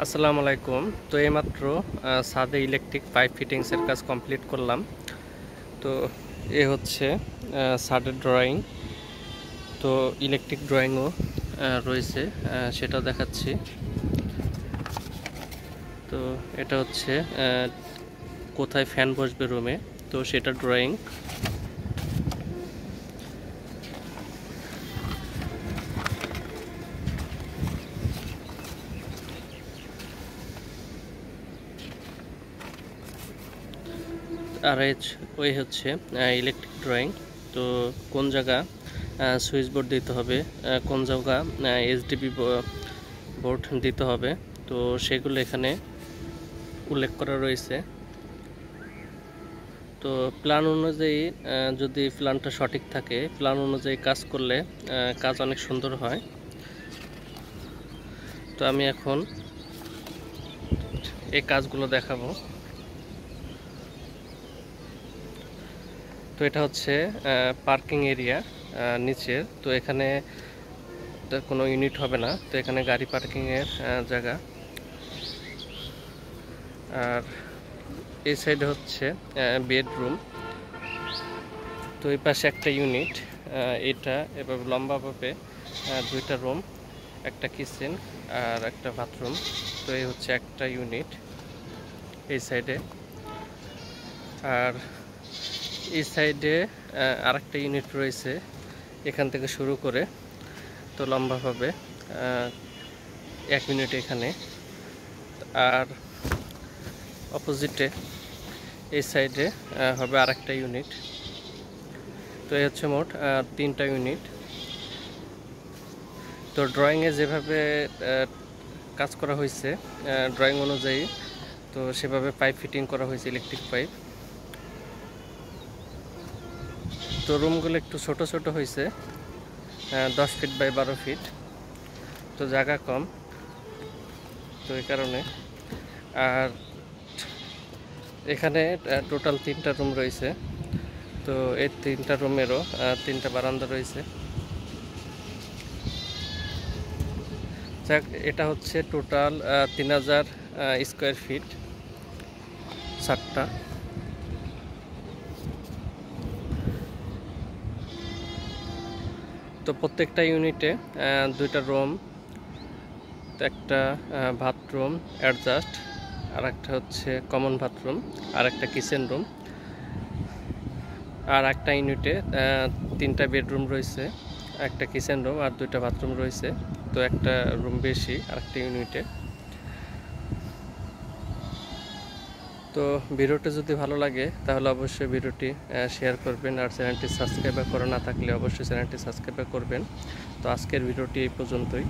আসসালামু আলাইকুম। তো এইমাত্র ছাদে ইলেকট্রিক পাইপ ফিটিংসের কাজ কমপ্লিট করলাম। তো এ হচ্ছে ছাদের ড্রয়িং। তো ইলেকট্রিক ড্রয়িংও রয়েছে, সেটা দেখাচ্ছি। তো এটা হচ্ছে কোথায় ফ্যান বসবে রুমে, তো সেটা ড্রয়িং। আর ওই হচ্ছে ইলেকট্রিক ড্রয়িং। তো কোন জায়গা সুইচ বোর্ড দিতে হবে, কোন জায়গা এইচডিবি বোর্ড দিতে হবে, তো সেগুলো এখানে উল্লেখ করা রয়েছে। তো প্ল্যান অনুযায়ী যদি প্ল্যানটা সঠিক থাকে, প্ল্যান অনুযায়ী কাজ করলে কাজ অনেক সুন্দর হয়। তো আমি এখন এই কাজগুলো দেখাবো। তো এটা হচ্ছে পার্কিং এরিয়া নিচের। তো এখানে কোনো ইউনিট হবে না, তো এখানে গাড়ি পার্কিংয়ের জায়গা। আর এই সাইডে হচ্ছে বেডরুম। তো এই পাশে একটা ইউনিট, এটা এবার লম্বাভাবে দুইটা রুম, একটা কিচেন আর একটা বাথরুম। তো এই হচ্ছে একটা ইউনিট এই সাইডে। আর এই সাইডে আরেকটা ইউনিট রয়েছে, এখান থেকে শুরু করে তো লম্বাভাবে এক ইউনিট এখানে। আর অপোজিটে এই সাইডে হবে আরেকটা ইউনিট। তো এই হচ্ছে মোট তিনটা ইউনিট। তো ড্রয়িংয়ে যেভাবে কাজ করা হয়েছে, ড্রয়িং অনুযায়ী তো সেভাবে পাইপ ফিটিং করা হয়েছে, ইলেকট্রিক পাইপ। তো রুমগুলো একটু ছোট ছোট হয়েছে, 10 ফিট বাই 12 ফিট, তো জায়গা কম, তো এই কারণে। আর এখানে টোটাল 3টা রুম রয়েছে। তো এই 3টা রুমেরও 3টা বারান্দা রয়েছে। যাক, এটা হচ্ছে টোটাল 3000 স্কোয়ার ফিট ছাদটা। তো প্রত্যেকটা ইউনিটে 2টা রুম, একটা বাথরুম অ্যাডজাস্ট, আর একটা হচ্ছে কমন বাথরুম, আর একটা কিচেন রুম। আর একটা ইউনিটে 3টা বেডরুম রয়েছে, একটা কিচেন রুম আর 2টা বাথরুম রয়েছে। তো একটা রুম বেশি আরেকটা ইউনিটে। তো ভিডিওটি যদি ভালো লাগে তাহলে অবশ্যই ভিডিওটি শেয়ার করবেন, আর চ্যানেলটি সাবস্ক্রাইব করা না থাকলে অবশ্যই চ্যানেলটি সাবস্ক্রাইব করবেন। তো আজকের ভিডিওটি এই পর্যন্তই।